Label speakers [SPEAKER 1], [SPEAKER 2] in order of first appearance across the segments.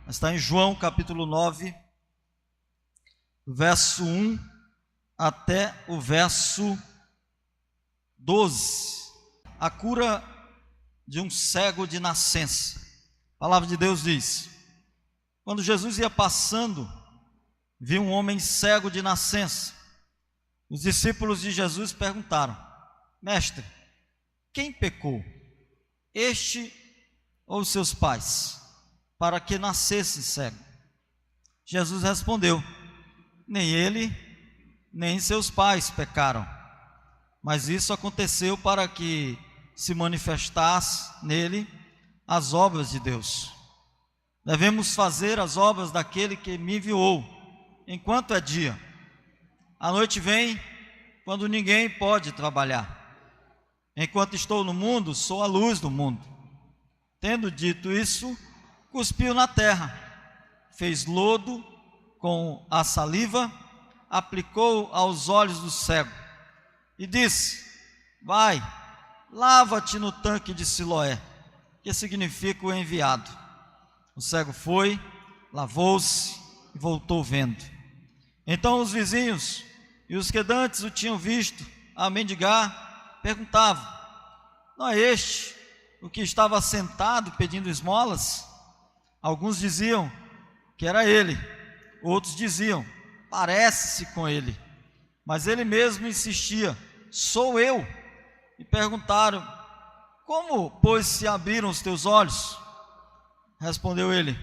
[SPEAKER 1] Está em João capítulo 9, verso 1 até o verso 12. A cura de um cego de nascença. A palavra de Deus diz: quando Jesus ia passando, viu um homem cego de nascença. Os discípulos de Jesus perguntaram: Mestre, quem pecou, este ou seus pais, para que nascesse cego? Jesus respondeu: nem ele, nem seus pais pecaram, mas isso aconteceu para que se manifestasse nele as obras de Deus. Devemos fazer as obras daquele que me enviou, enquanto é dia. A noite vem, quando ninguém pode trabalhar. Enquanto estou no mundo, sou a luz do mundo. Tendo dito isso, cuspiu na terra, fez lodo com a saliva, aplicou aos olhos do cego e disse: vai, lava-te no tanque de Siloé, que significa o enviado. O cego foi, lavou-se e voltou vendo. Então os vizinhos e os que dantes o tinham visto a mendigar perguntavam: não é este o que estava sentado pedindo esmolas? Alguns diziam que era ele, outros diziam: parece-se com ele. Mas ele mesmo insistia: sou eu. E perguntaram: como, pois, se abriram os teus olhos? Respondeu ele: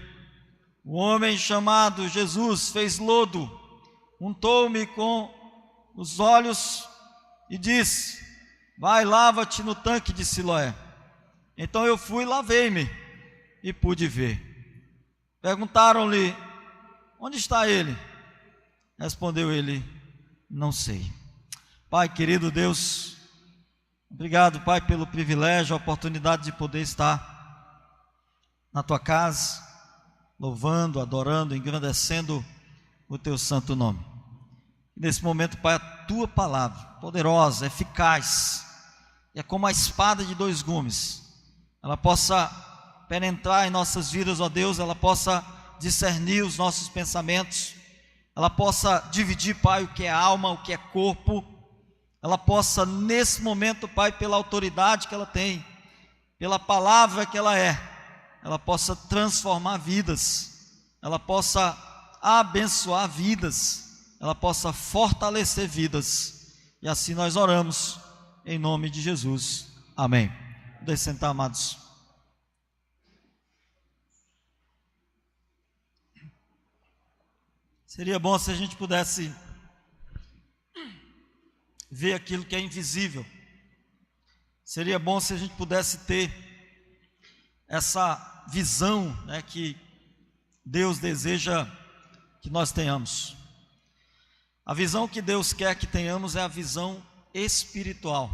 [SPEAKER 1] o homem chamado Jesus fez lodo, untou-me com os olhos e disse: vai, lava-te no tanque de Siloé. Então eu fui, lavei-me e pude ver. Perguntaram-lhe: onde está ele? Respondeu ele: não sei. Pai querido Deus, obrigado, Pai, pelo privilégio, a oportunidade de poder estar na tua casa, louvando, adorando, engrandecendo o teu santo nome. Nesse momento, Pai, a tua palavra, poderosa, eficaz, é como a espada de dois gumes, ela possa penetrar em nossas vidas, ó Deus, ela possa discernir os nossos pensamentos, ela possa dividir, Pai, o que é alma, o que é corpo, ela possa, nesse momento, Pai, pela autoridade que ela tem, pela palavra que ela possa transformar vidas, ela possa abençoar vidas, ela possa fortalecer vidas, e assim nós oramos, em nome de Jesus, amém. Deixe sentar, amados. Seria bom se a gente pudesse ver aquilo que é invisível. Seria bom se a gente pudesse ter essa visão, né, que Deus deseja que nós tenhamos. A visão que Deus quer que tenhamos é a visão espiritual.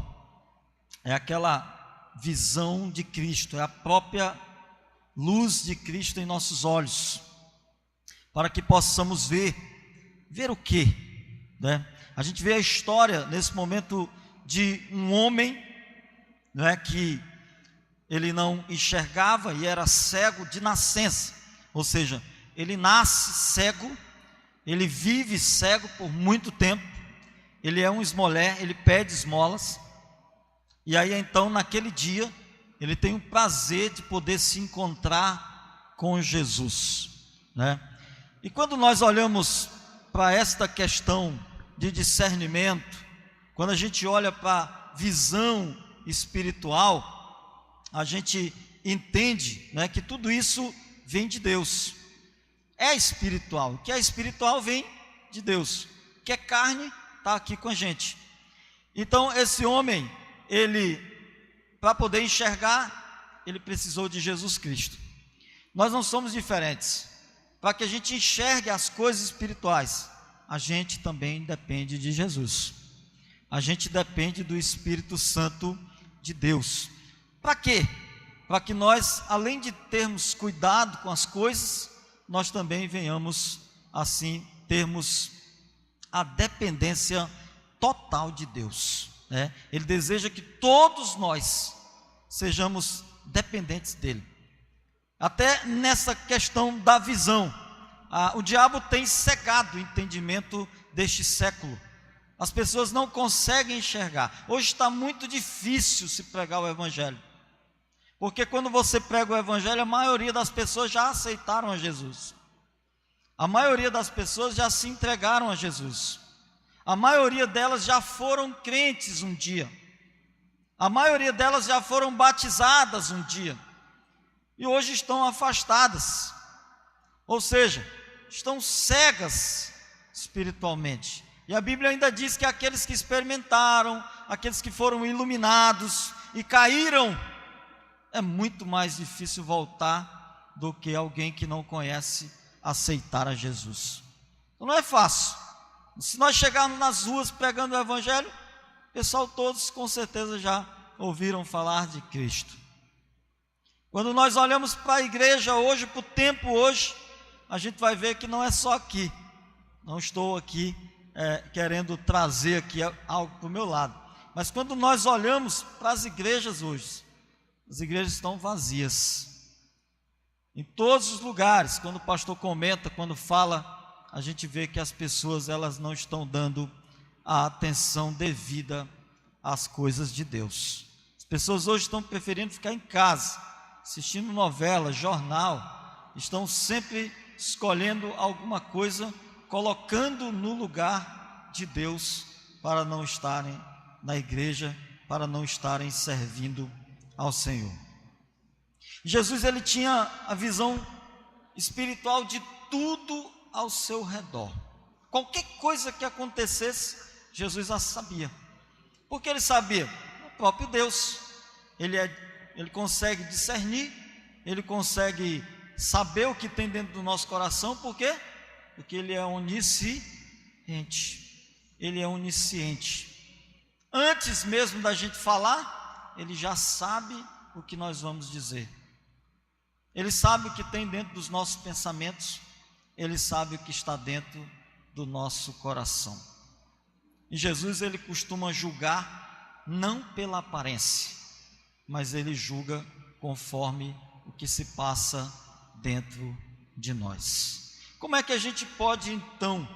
[SPEAKER 1] É aquela visão de Cristo, é a própria luz de Cristo em nossos olhos, para que possamos ver o quê? Né? A gente vê a história nesse momento de um homem, né, que ele não enxergava e era cego de nascença, ou seja, ele nasce cego, ele vive cego por muito tempo, ele é um esmoler, ele pede esmolas, e aí então naquele dia, ele tem o prazer de poder se encontrar com Jesus, né? E quando nós olhamos para esta questão de discernimento, quando a gente olha para a visão espiritual, a gente entende, né, que tudo isso vem de Deus, é espiritual. O que é espiritual vem de Deus, o que é carne está aqui com a gente. Então esse homem, ele, para poder enxergar, ele precisou de Jesus Cristo. Nós não somos diferentes. Para que a gente enxergue as coisas espirituais, a gente também depende de Jesus. A gente depende do Espírito Santo de Deus. Para quê? Para que nós, além de termos cuidado com as coisas, nós também venhamos, assim, termos a dependência total de Deus, né? Ele deseja que todos nós sejamos dependentes dele. Até nessa questão da visão, o diabo tem cegado o entendimento deste século. As pessoas não conseguem enxergar. Hoje está muito difícil se pregar o evangelho, porque quando você prega o evangelho, a maioria das pessoas já aceitaram a Jesus. A maioria das pessoas já se entregaram a Jesus. A maioria delas já foram crentes um dia. A maioria delas já foram batizadas um dia. E hoje estão afastadas. Ou seja, estão cegas espiritualmente. E a Bíblia ainda diz que aqueles que experimentaram, aqueles que foram iluminados e caíram, é muito mais difícil voltar do que alguém que não conhece aceitar a Jesus. Então não é fácil. Se nós chegarmos nas ruas pregando o evangelho, o pessoal todos com certeza já ouviram falar de Cristo. Quando nós olhamos para a igreja hoje, para o tempo hoje, a gente vai ver que não é só aqui. Não estou aqui querendo trazer aqui algo para o meu lado, mas quando nós olhamos para as igrejas hoje, as igrejas estão vazias, em todos os lugares. Quando o pastor comenta, quando fala, a gente vê que as pessoas, elas não estão dando a atenção devida às coisas de Deus. As pessoas hoje estão preferindo ficar em casa, assistindo novela, jornal, estão sempre escolhendo alguma coisa, colocando no lugar de Deus, para não estarem na igreja, para não estarem servindo ao Senhor. Jesus, ele tinha a visão espiritual de tudo ao seu redor. Qualquer coisa que acontecesse, Jesus já sabia. Porque ele sabia? O próprio Deus. Ele consegue discernir, ele consegue saber o que tem dentro do nosso coração. Por quê? Porque ele é onisciente. Ele é onisciente. Antes mesmo da gente falar, ele já sabe o que nós vamos dizer. Ele sabe o que tem dentro dos nossos pensamentos. Ele sabe o que está dentro do nosso coração. E Jesus, ele costuma julgar não pela aparência, mas ele julga conforme o que se passa dentro de nós. Como é que a gente pode então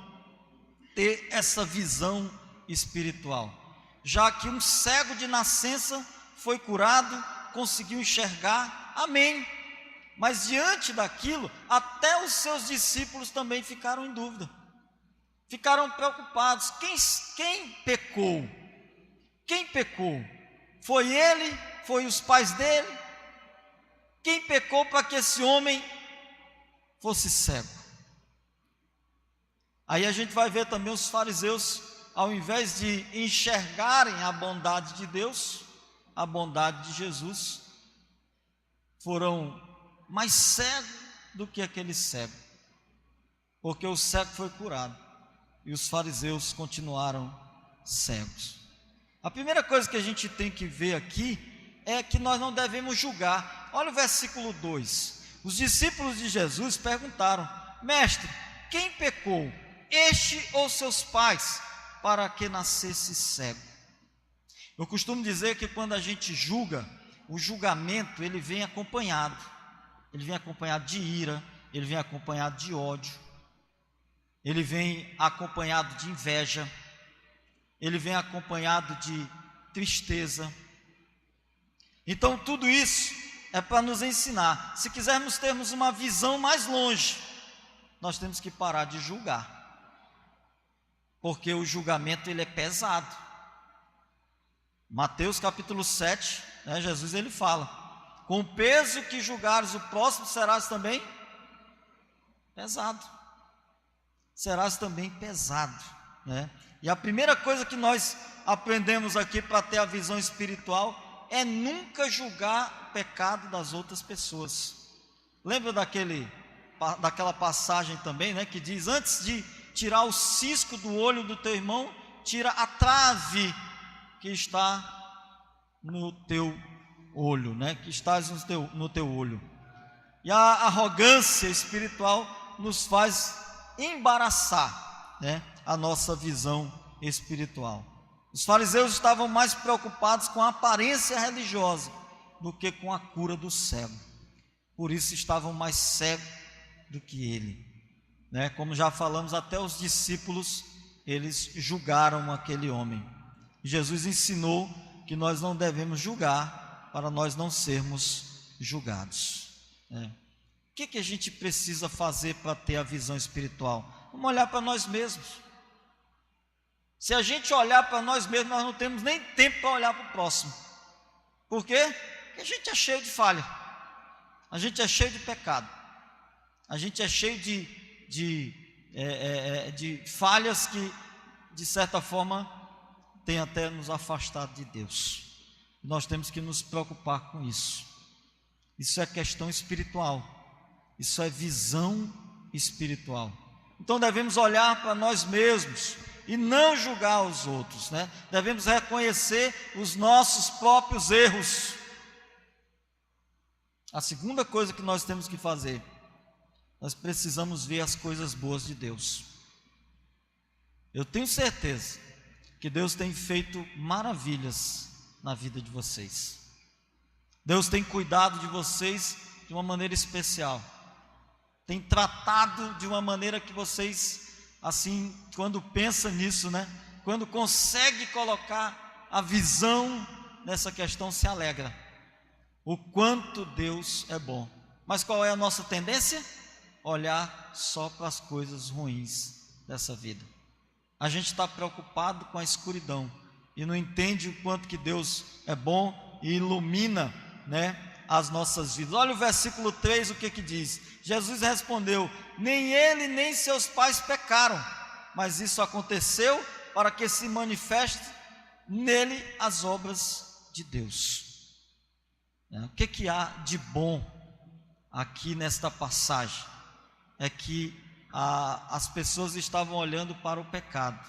[SPEAKER 1] ter essa visão espiritual? Já que um cego de nascença foi curado, conseguiu enxergar, amém. Mas diante daquilo, até os seus discípulos também ficaram em dúvida, ficaram preocupados. Quem pecou? Quem pecou? Foi ele? Foi os pais dele? Quem pecou para que esse homem fosse cego? Aí a gente vai ver também os fariseus, ao invés de enxergarem a bondade de Deus, a bondade de Jesus, foram mais cegos do que aquele cego, porque o cego foi curado e os fariseus continuaram cegos. A primeira coisa que a gente tem que ver aqui é que nós não devemos julgar. Olha o versículo 2. Os discípulos de Jesus perguntaram: mestre, quem pecou, este ou seus pais, para que nascesse cego? Eu costumo dizer que quando a gente julga, o julgamento ele vem acompanhado. Ele vem acompanhado de ira, ele vem acompanhado de ódio, ele vem acompanhado de inveja, ele vem acompanhado de tristeza. Então tudo isso é para nos ensinar. Se quisermos termos uma visão mais longe, nós temos que parar de julgar, porque o julgamento ele é pesado. Mateus capítulo 7, Jesus ele fala: com o peso que julgares o próximo, serás também pesado. Serás também pesado, né? E a primeira coisa que nós aprendemos aqui para ter a visão espiritual é nunca julgar o pecado das outras pessoas. Lembra daquela passagem também, né, que diz: antes de tirar o cisco do olho do teu irmão, tira a trave que está no teu olho, né, que estás no teu olho. E a arrogância espiritual nos faz embaraçar, né, a nossa visão espiritual. Os fariseus estavam mais preocupados com a aparência religiosa do que com a cura do cego. por isso estavam mais cegos do que ele, né? Como já falamos, até os discípulos, eles julgaram aquele homem. Jesus ensinou que nós não devemos julgar para nós não sermos julgados, né? O que a gente precisa fazer para ter a visão espiritual? Vamos olhar para nós mesmos. Se a gente olhar para nós mesmos, nós não temos nem tempo para olhar para o próximo. Por quê? Porque a gente é cheio de falha, a gente é cheio de pecado, a gente é cheio de falhas que, de certa forma, tem até nos afastado de Deus. Nós temos que nos preocupar com isso. Isso é questão espiritual, isso é visão espiritual. Então devemos olhar para nós mesmos e não julgar os outros, né? Devemos reconhecer os nossos próprios erros. A segunda coisa que nós temos que fazer, nós precisamos ver as coisas boas de Deus. Eu tenho certeza que Deus tem feito maravilhas na vida de vocês. Deus tem cuidado de vocês de uma maneira especial, tem tratado de uma maneira que vocês, assim, quando pensa nisso, né? Quando consegue colocar a visão nessa questão, se alegra. O quanto Deus é bom. Mas qual é a nossa tendência? Olhar só para as coisas ruins dessa vida. A gente está preocupado com a escuridão e não entende o quanto que Deus é bom e ilumina, né, as nossas vidas. Olha o versículo 3, o que diz? Jesus respondeu: nem ele nem seus pais pecaram, mas isso aconteceu para que se manifeste nele as obras de Deus. O que há de bom aqui nesta passagem? É que as pessoas estavam olhando para o pecado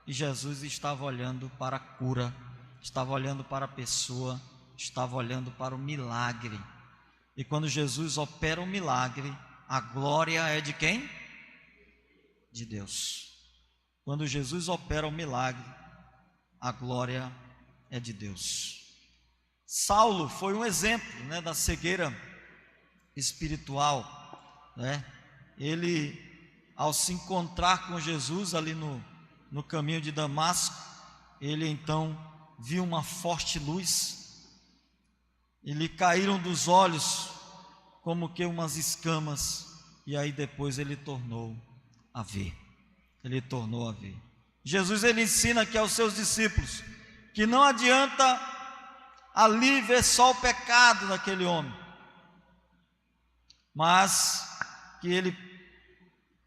[SPEAKER 1] e Jesus estava olhando para a cura, estava olhando para a pessoa, estava olhando para o milagre. E quando Jesus opera um milagre, a glória é de quem? De Deus. Quando Jesus opera um milagre, a glória é de Deus. Saulo foi um exemplo, né, da cegueira espiritual, né? Ele, ao se encontrar com Jesus ali no caminho de Damasco, ele então viu uma forte luz e lhe caíram dos olhos como que umas escamas, e aí depois ele tornou a ver. Jesus, ele ensina aqui aos seus discípulos que não adianta ali ver só o pecado daquele homem, mas que ele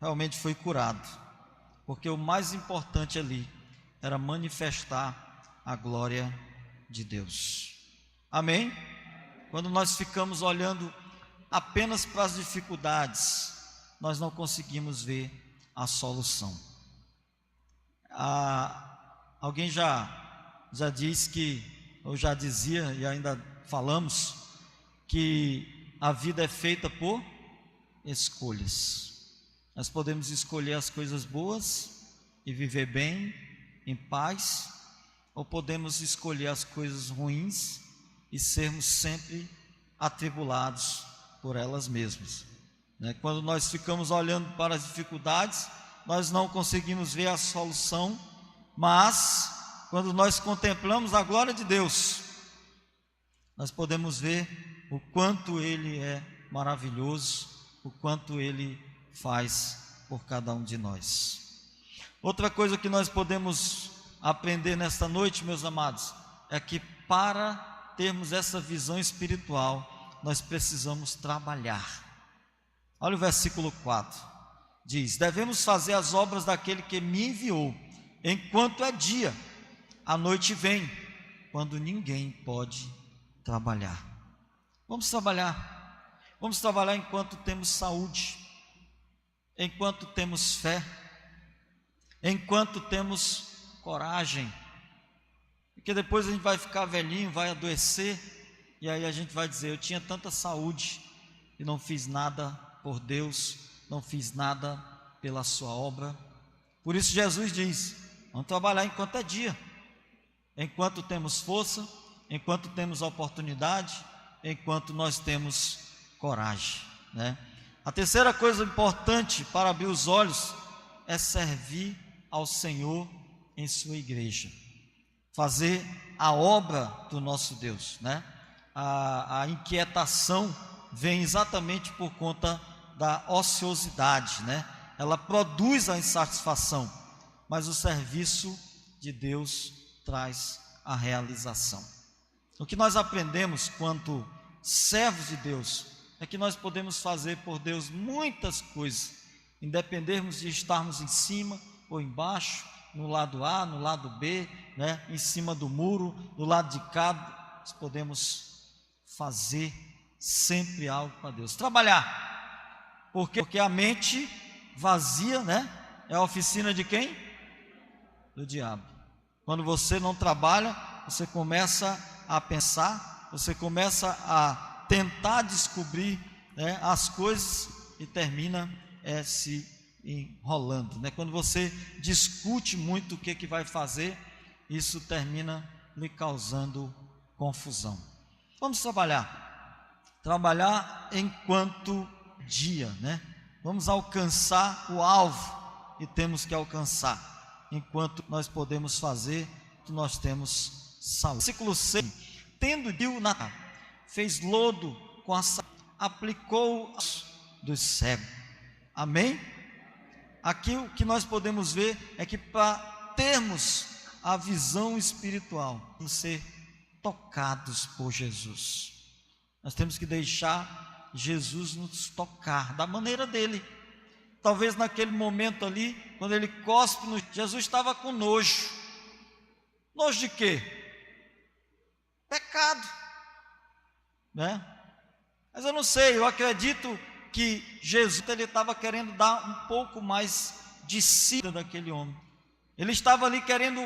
[SPEAKER 1] realmente foi curado, porque o mais importante ali era manifestar a glória de Deus. Amém? Quando nós ficamos olhando apenas para as dificuldades, nós não conseguimos ver a solução. Alguém já diz que, ou já dizia, e ainda falamos, que a vida é feita por escolhas. Nós podemos escolher as coisas boas e viver bem, em paz, ou podemos escolher as coisas ruins e sermos sempre atribulados por elas mesmas, né? Quando nós ficamos olhando para as dificuldades, nós não conseguimos ver a solução, mas quando nós contemplamos a glória de Deus, nós podemos ver o quanto Ele é maravilhoso, o quanto Ele faz por cada um de nós. Outra coisa que nós podemos aprender nesta noite, meus amados, é que para termos essa visão espiritual, nós precisamos trabalhar. Olha o versículo 4, diz: devemos fazer as obras daquele que me enviou, enquanto é dia. A noite vem, quando ninguém pode trabalhar. Vamos trabalhar enquanto temos saúde, enquanto temos fé, enquanto temos coragem, porque depois a gente vai ficar velhinho, vai adoecer, e aí a gente vai dizer: eu tinha tanta saúde e não fiz nada por Deus, não fiz nada pela sua obra. Por isso Jesus diz: vamos trabalhar enquanto é dia, enquanto temos força, enquanto temos oportunidade, enquanto nós temos coragem, né? A terceira coisa importante para abrir os olhos é servir ao Senhor em sua igreja, fazer a obra do nosso Deus, né? A inquietação vem exatamente por conta da ociosidade, né? Ela produz a insatisfação, mas o serviço de Deus traz a realização. O que nós aprendemos quanto servos de Deus é que nós podemos fazer por Deus muitas coisas, independermos de estarmos em cima ou embaixo, no lado A, no lado B, né? Em cima do muro, do lado de cá, nós podemos fazer sempre algo para Deus. Trabalhar, porque a mente vazia, né? É a oficina de quem? Do diabo. Quando você não trabalha, você começa a pensar, você começa a tentar descobrir, né, as coisas e termina se enrolando, né? Quando você discute muito o que vai fazer, isso termina lhe causando confusão. Vamos trabalhar enquanto dia, né? Vamos alcançar o alvo que temos que alcançar, enquanto nós podemos fazer que nós temos saúde. Versículo 6: tendo Deus Natal, fez lodo com a aplicou dos cegos. Amém? Aqui o que nós podemos ver é que para termos a visão espiritual, vamos ser tocados por Jesus. Nós temos que deixar Jesus nos tocar da maneira dele. Talvez naquele momento ali, quando ele cospe, Jesus estava com nojo. Nojo de quê? Pecado, né? Mas eu não sei, eu acredito que Jesus ele estava querendo dar um pouco mais de si daquele homem. Ele estava ali querendo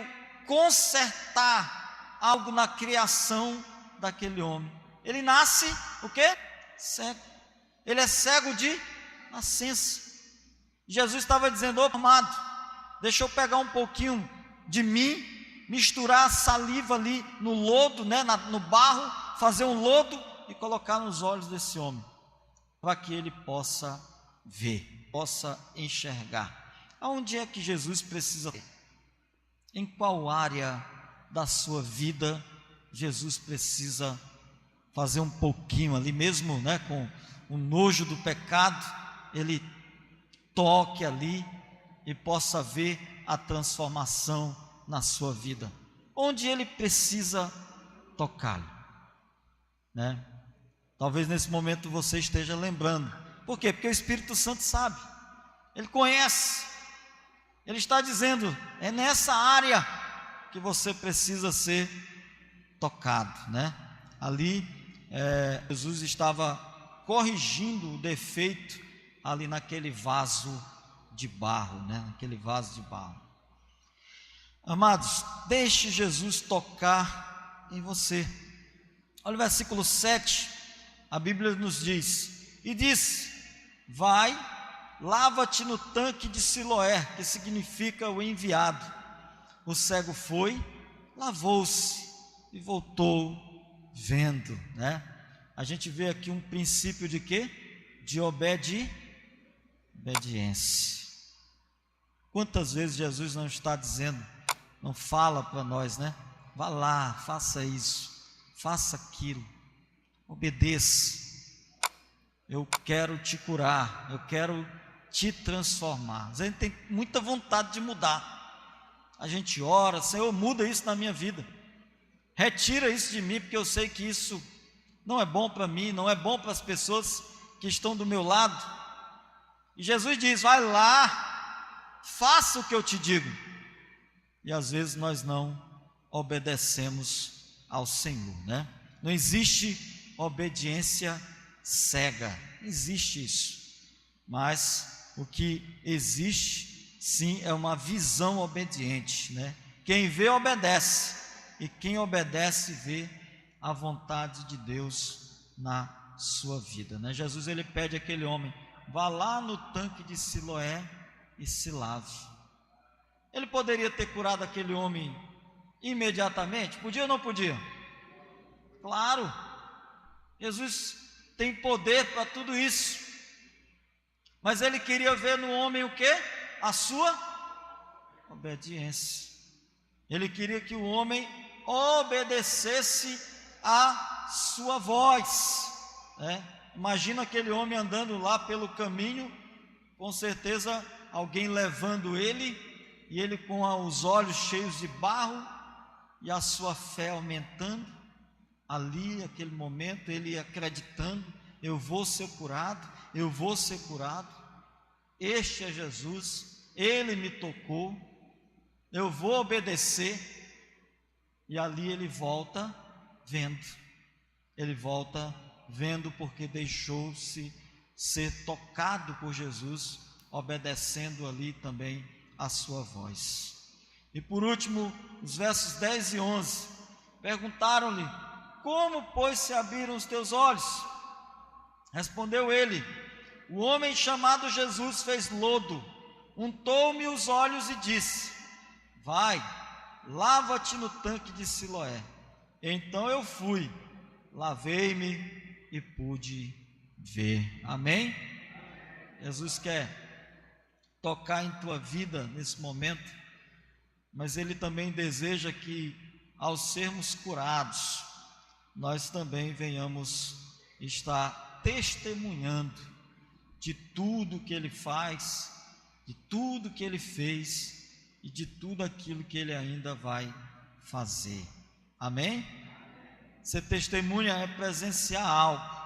[SPEAKER 1] consertar algo na criação daquele homem. Ele nasce o quê? Cego. Ele é cego de nascença. Jesus estava dizendo: ô amado, deixa eu pegar um pouquinho de mim, misturar a saliva ali no lodo, né, no barro, fazer um lodo e colocar nos olhos desse homem, para que ele possa ver, possa enxergar. Aonde é que Jesus precisa ter? Em qual área da sua vida Jesus precisa fazer um pouquinho ali, mesmo, né, com o nojo do pecado, ele toque ali e possa ver a transformação na sua vida? Onde ele precisa tocar, né? Talvez nesse momento você esteja lembrando. Por quê? Porque o Espírito Santo sabe, ele conhece, ele está dizendo: é nessa área que você precisa ser tocado, né? Ali Jesus estava corrigindo o defeito ali naquele vaso de barro, né? Naquele vaso de barro. Amados, deixe Jesus tocar em você. Olha o versículo 7. A Bíblia nos diz: e disse: vai, lava-te no tanque de Siloé, que significa o enviado. O cego foi, lavou-se e voltou vendo, né? A gente vê aqui um princípio de quê? De obediência. Quantas vezes Jesus não está dizendo, não fala para nós, né? Vá lá, faça isso, faça aquilo, obedeça. Eu quero te curar, eu quero te transformar. A gente tem muita vontade de mudar. A gente ora: Senhor, muda isso na minha vida, retira isso de mim, porque eu sei que isso não é bom para mim, não é bom para as pessoas que estão do meu lado. E Jesus diz: vai lá, faça o que eu te digo. E às vezes nós não obedecemos ao Senhor, né? Não existe obediência cega, não existe isso. Mas o que existe, sim, é uma visão obediente, né? Quem vê, obedece, e quem obedece, vê a vontade de Deus na sua vida, né? Jesus, ele pede àquele homem: vá lá no tanque de Siloé e se lave. Ele poderia ter curado aquele homem imediatamente? Podia ou não podia? Claro. Jesus tem poder para tudo isso. Mas ele queria ver no homem o quê? A sua obediência. Ele queria que o homem obedecesse a sua voz, né? Imagina aquele homem andando lá pelo caminho, com certeza alguém levando ele, e ele com os olhos cheios de barro, e a sua fé aumentando, ali, aquele momento, ele acreditando, eu vou ser curado, eu vou ser curado, este é Jesus, ele me tocou, eu vou obedecer, e ali ele volta vendo, porque deixou-se ser tocado por Jesus, obedecendo ali também a sua voz. E por último, os versos 10 e 11, perguntaram-lhe, como pois se abriram os teus olhos? Respondeu ele, o homem chamado Jesus fez lodo, untou-me os olhos e disse, vai, lava-te no tanque de Siloé. Então eu fui, lavei-me e pude ver. Amém? Jesus quer tocar em tua vida nesse momento, mas Ele também deseja que, ao sermos curados, nós também venhamos estar testemunhando de tudo que Ele faz, de tudo que Ele fez e de tudo aquilo que Ele ainda vai fazer. Amém? Ser testemunha é presenciar algo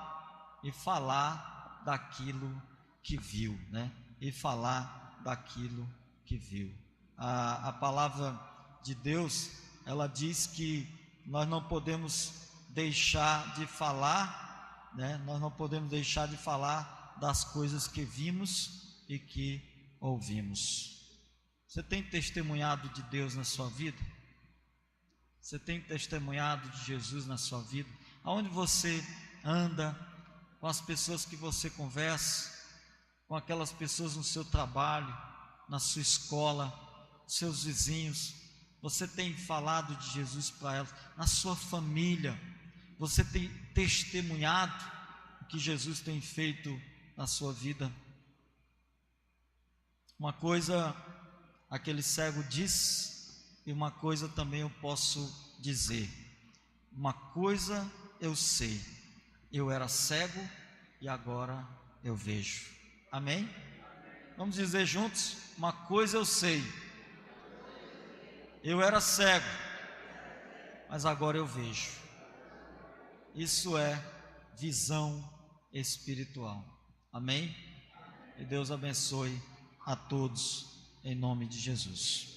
[SPEAKER 1] e falar daquilo que viu, né? E falar daquilo que viu. A palavra de Deus, ela diz que nós não podemos deixar de falar, né? Nós não podemos deixar de falar das coisas que vimos e que ouvimos. Você tem testemunhado de Deus na sua vida? Você tem testemunhado de Jesus na sua vida? Aonde você anda, com as pessoas que você conversa, com aquelas pessoas no seu trabalho, na sua escola, seus vizinhos, você tem falado de Jesus para elas, na sua família, você tem testemunhado o que Jesus tem feito na sua vida? Uma coisa aquele cego disse, e uma coisa também eu posso dizer, uma coisa eu sei, eu era cego e agora eu vejo. Amém? Vamos dizer juntos, uma coisa eu sei, eu era cego, mas agora eu vejo. Isso é visão espiritual. Amém? E Deus abençoe a todos, em nome de Jesus.